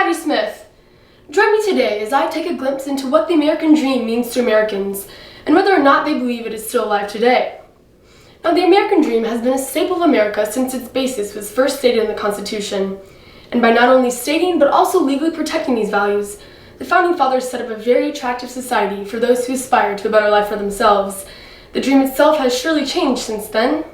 Patty Smith. Join me today as I take a glimpse into what the American dream means to Americans and whether or not they believe it is still alive today. Now, the American dream has been a staple of America since its basis was first stated in the Constitution. And by not only stating but also legally protecting these values, the Founding Fathers set up a very attractive society for those who aspire to a better life for themselves. The dream itself has surely changed since then.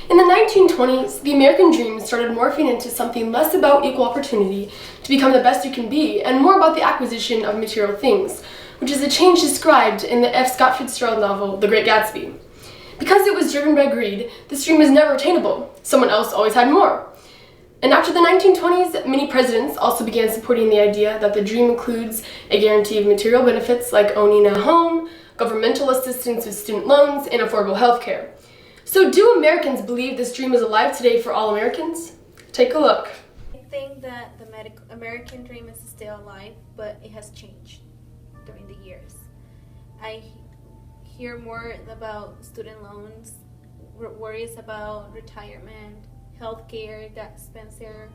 In the 1920s, the American dream started morphing into something less about equal opportunity to become the best you can be and more about the acquisition of material things, which is a change described in the F. Scott Fitzgerald novel, The Great Gatsby. Because it was driven by greed, this dream was never attainable. Someone else always had more. And after the 1920s, many presidents also began supporting the idea that the dream includes a guarantee of material benefits like owning a home, governmental assistance with student loans, and affordable health care. So do Americans believe this dream is alive today for all Americans? Take a look. I think that the American dream is still alive, but it has changed during the years. I hear more about student loans, worries about retirement, healthcare, that Spencer.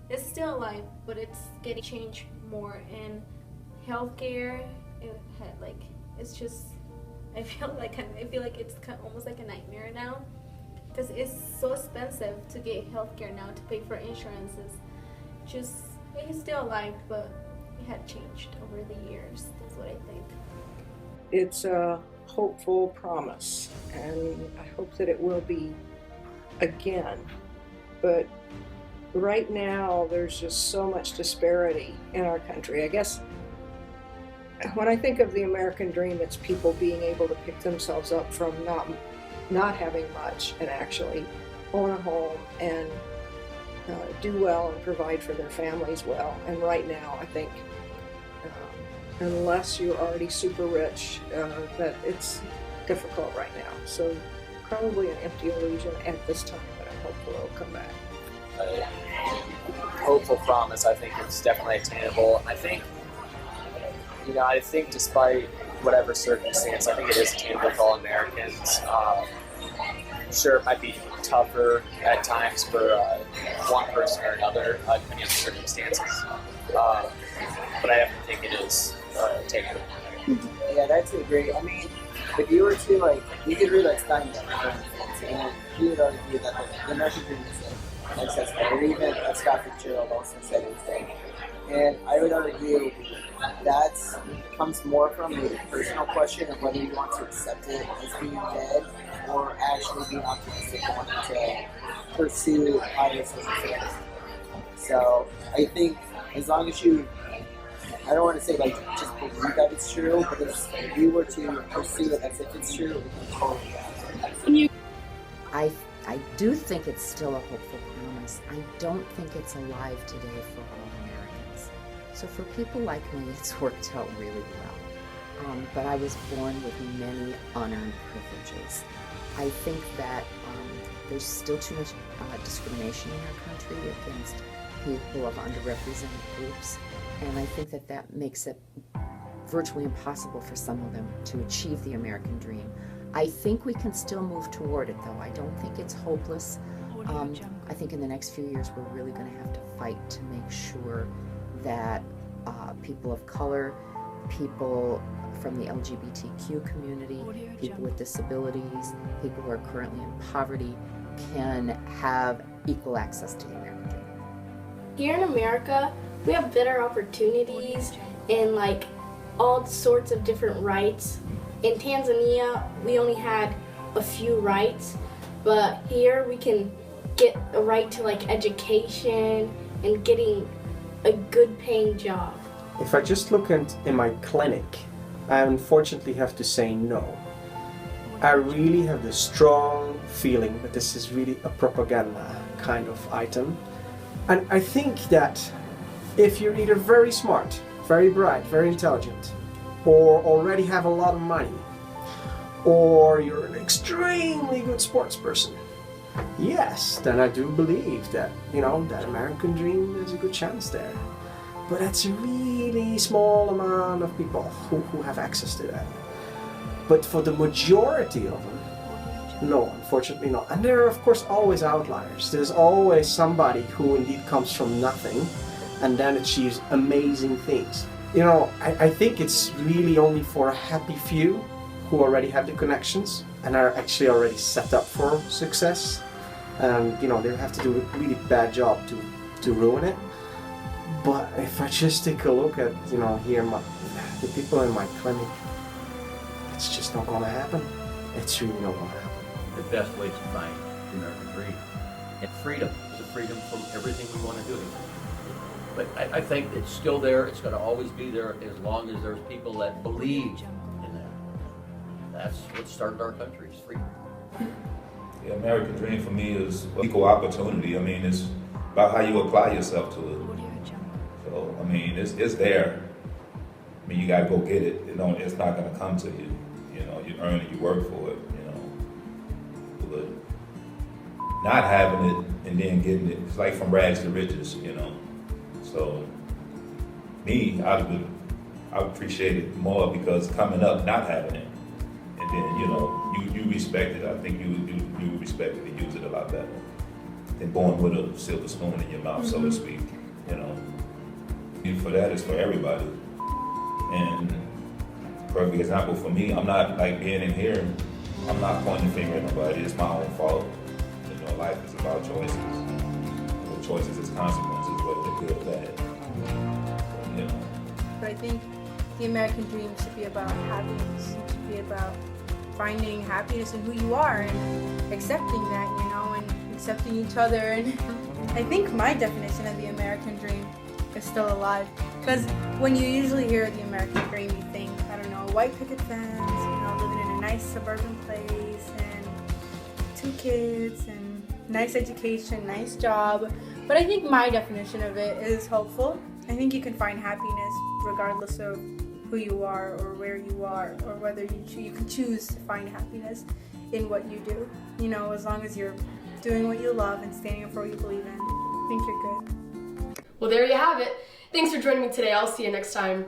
It's still alive, but it's getting changed more. And healthcare, it's just. I feel like it's almost like a nightmare now, because it's so expensive to get healthcare now, to pay for insurances. It's still alive, but it had changed over the years. That's what I think. It's a hopeful promise, and I hope that it will be again. But right now, there's just so much disparity in our country. I guess when I think of the American dream, it's people being able to pick themselves up from not having much and actually own a home and do well and provide for their families well. And right now, I think unless you're already super rich, that it's difficult right now. So probably an empty illusion at this time, but I'm hopeful it'll come back. Hopeful promise, I think it's definitely attainable. I think despite whatever circumstance, I think it is attainable for all Americans. Sure, it might be tougher at times for one person or another, depending on the circumstances. But I definitely think it is attainable. Yeah, that's agree. I mean, if you were to, you could read Steinbeck, for instance, and he would argue that the American dream is accessible, or even Scott Fitzgerald also said the same. And I would argue that comes more from a personal question of whether you want to accept it as being dead or actually being optimistic and wanting to pursue higher circumstances. So I think as long as you, I don't want to say just believe that it's true, but if you were to pursue it as if it's true, it would totally happen. I do think it's still a hopeful promise. I don't think it's alive today for all Americans. So for people like me, it's worked out really well. But I was born with many unearned privileges. I think that there's still too much discrimination in our country against people of underrepresented groups. And I think that makes it virtually impossible for some of them to achieve the American dream. I think we can still move toward it, though. I don't think it's hopeless. I think in the next few years, we're really going to have to fight to make sure that people of color, people from the LGBTQ community, people with disabilities, people who are currently in poverty, can have equal access to the American dream. Here in America, we have better opportunities and all sorts of different rights. In Tanzania, we only had a few rights, but here we can get a right to education and getting a good paying job. If I just look in my clinic, I unfortunately have to say no. I really have the strong feeling that this is really a propaganda kind of item. And I think that if you're either very smart, very bright, very intelligent, or already have a lot of money, or you're an extremely good sports person, yes, then I do believe that, that American dream, there's a good chance there. But that's a really small amount of people who have access to that. But for the majority of them, No, unfortunately not. And there are of course always outliers. There's always somebody who indeed comes from nothing and then achieves amazing things. You know, I think it's really only for a happy few who already have the connections and are actually already set up for success. And you know, they have to do a really bad job to ruin it. But if I just take a look at, you know, here the people in my clinic, it's just not gonna happen. It's really not gonna happen. The best way to find the American dream. And freedom is a freedom from everything we want to do. But I think it's still there. It's going to always be there as long as there's people that believe in that. That's what started our country, is freedom. The American dream for me is equal opportunity. I mean, it's about how you apply yourself to it. So, I mean, it's there. I mean, you got to go get it. You know, it's not going to come to you. You know, you earn it, you work for it. But not having it and then getting it, it's like from rags to riches, you know. So me, I would appreciate it more because coming up, not having it, and then you know, you respect it. I think you respect it and use it a lot better than born with a silver spoon in your mouth, so to speak. You know, and for that is for everybody. And perfect example for me, I'm not like being in here. I'm not pointing the finger at nobody. It's my own fault. You know, life is about choices. The choices is consequences, whether they're good or bad. So, you know. But I think the American dream should be about happiness. It should be about finding happiness in who you are and accepting that, you know, and accepting each other. And I think my definition of the American dream is still alive. Because when you usually hear the American dream, you think, I don't know, white picket fence, you know, living in a nice suburban place and 2 kids and nice education, nice job. But I think my definition of it is hopeful. I think you can find happiness regardless of who you are or where you are or whether you can choose to find happiness in what you do. You know, as long as you're doing what you love and standing up for what you believe in, I think you're good. Well, there you have it. Thanks for joining me today. I'll see you next time.